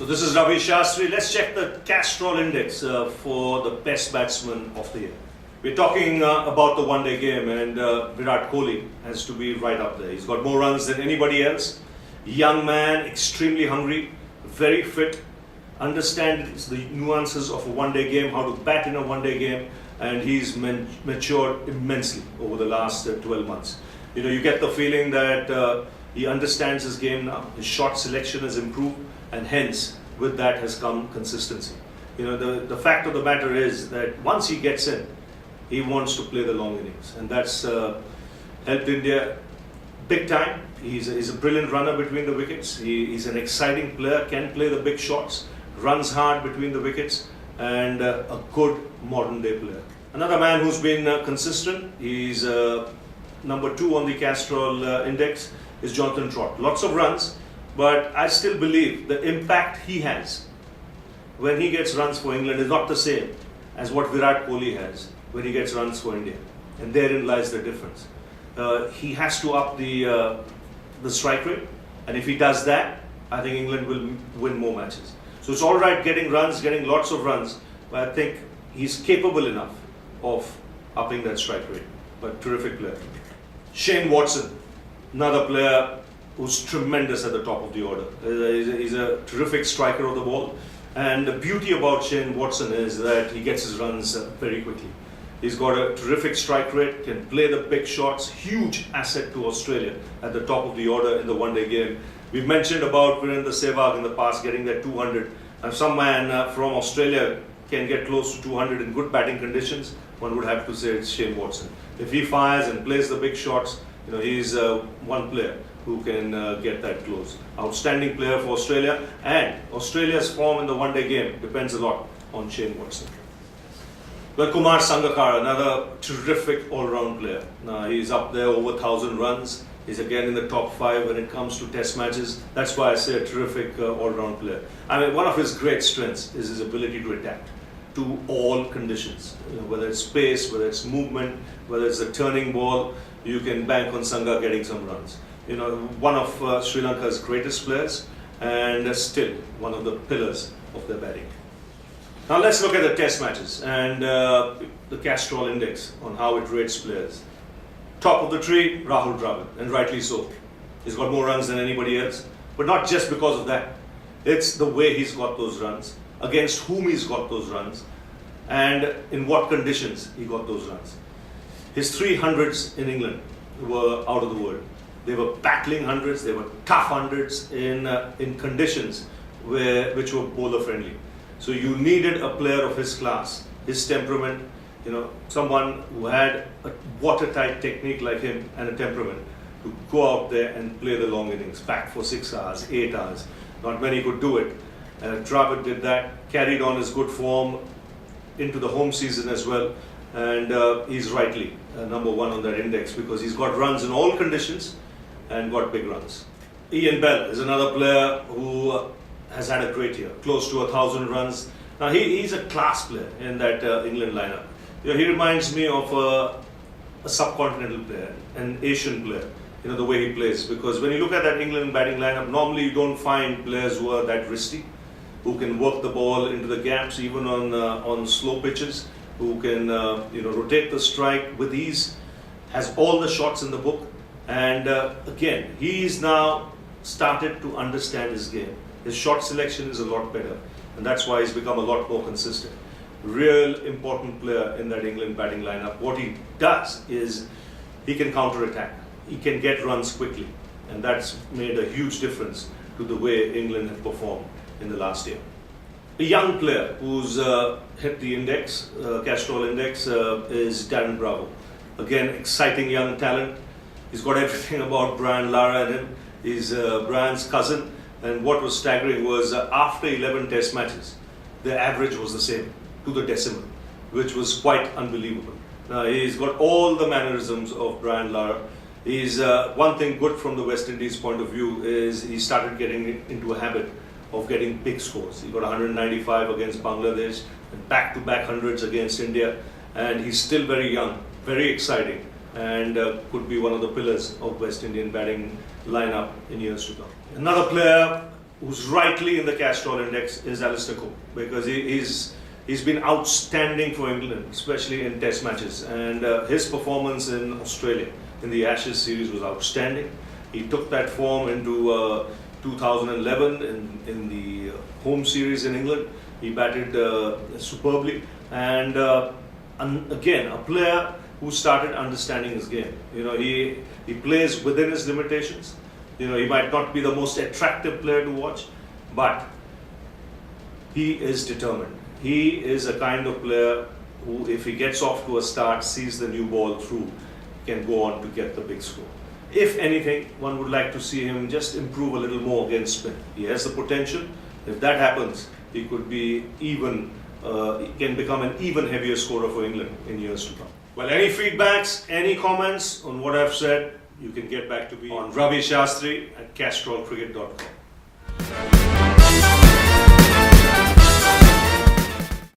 So this is Ravi Shastri. Let's check the Castrol Index for the best batsman of the year. We're talking about the one-day game, and Virat Kohli has to be right up there. He's got more runs than anybody else. Young man, extremely hungry, very fit, understands the nuances of a one-day game, how to bat in a one-day game, and he's matured immensely over the last 12 months. You get the feeling that he understands his game now. His shot selection has improved, and hence, with that has come consistency. The fact of the matter is that once he gets in, he wants to play the long innings, and that's helped India big time. He's a brilliant runner between the wickets. He's an exciting player, can play the big shots, runs hard between the wickets, and a good modern day player. Another man who's been consistent, he's number 2 on the Castrol Index, is Jonathan Trott. Lots of runs, but I still believe the impact he has when he gets runs for England is not the same as what Virat Kohli has when he gets runs for India. And therein lies the difference. He has to up the strike rate, and if he does that, I think England will win more matches. So it's all right getting runs, getting lots of runs, but I think he's capable enough of upping that strike rate. But terrific player. Shane Watson, another player who's tremendous at the top of the order. He's a terrific striker of the ball, and the beauty about Shane Watson is that he gets his runs very quickly. He's got a terrific strike rate, can play the big shots, huge asset to Australia at the top of the order in the one-day game. We've mentioned about Virendra Sehwag in the past getting that 200. And some man from Australia can get close to 200 in good batting conditions. One would have to say it's Shane Watson. If he fires and plays the big shots, he's one player who can get that close. Outstanding player for Australia, and Australia's form in the one-day game depends a lot on Shane Watson. Well, Kumar Sangakkara, another terrific all-round player. Now, he's up there over 1,000 runs. He's again in the top 5 when it comes to test matches. That's why I say a terrific all-round player. I mean, one of his great strengths is his ability to adapt to all conditions. Whether it's pace, whether it's movement, whether it's a turning ball, you can bank on Sangha getting some runs. One of Sri Lanka's greatest players, and still one of the pillars of their batting. Now let's look at the test matches and the Castrol Index on how it rates players. Top of the tree, Rahul Dravid, and rightly so. He's got more runs than anybody else, but not just because of that. It's the way he's got those runs, against whom he's got those runs, and in what conditions he got those runs. His 300s in England were out of the world. They were battling hundreds, they were tough hundreds in conditions which were bowler friendly. So you needed a player of his class, his temperament, someone who had a watertight technique like him and a temperament to go out there and play the long innings, back for 6 hours, 8 hours. Not many could do it. Dravid did that, carried on his good form into the home season as well, and he's rightly number 1 on that index because he's got runs in all conditions and got big runs. Ian Bell is another player who has had a great year, close to 1,000 runs. Now he's a class player in that England lineup. He reminds me of a subcontinental player, an Asian player, the way he plays. Because when you look at that England batting lineup, normally you don't find players who are that wristy, who can work the ball into the gaps even on slow pitches, who can rotate the strike with ease, has all the shots in the book. And again, he's now started to understand his game. His shot selection is a lot better, and that's why he's become a lot more consistent. Real important player in that England batting lineup. What he does is he can counter-attack. He can get runs quickly, and that's made a huge difference to the way England have performed in the last year. A young player who's hit the index, Castrol Index, is Darren Bravo. Again, exciting young talent. He's got everything about Brian Lara in him. He's Brian's cousin. And what was staggering was after 11 test matches, the average was the same, to the decimal, which was quite unbelievable. He's got all the mannerisms of Brian Lara. He's one thing good from the West Indies point of view is he started getting into a habit of getting big scores. He got 195 against Bangladesh and back-to-back hundreds against India. And he's still very young, very exciting, and could be one of the pillars of West Indian batting lineup in years to come. Another player who's rightly in the Castrol Index is Alistair Cook, because he's been outstanding for England, especially in Test matches, and his performance in Australia in the Ashes series was outstanding. He took that form into 2011 in the home series in England. He batted superbly, and again, a player who started understanding his game. You know, he plays within his limitations. You know, he might not be the most attractive player to watch, but he is determined. He is a kind of player who, if he gets off to a start, sees the new ball through, can go on to get the big score. If anything, one would like to see him just improve a little more against spin. He has the potential. If that happens, he could be even, he can become an even heavier scorer for England in years to come. Well, any feedbacks, any comments on what I've said, you can get back to me on Ravi Shastri at castrolcricket.com.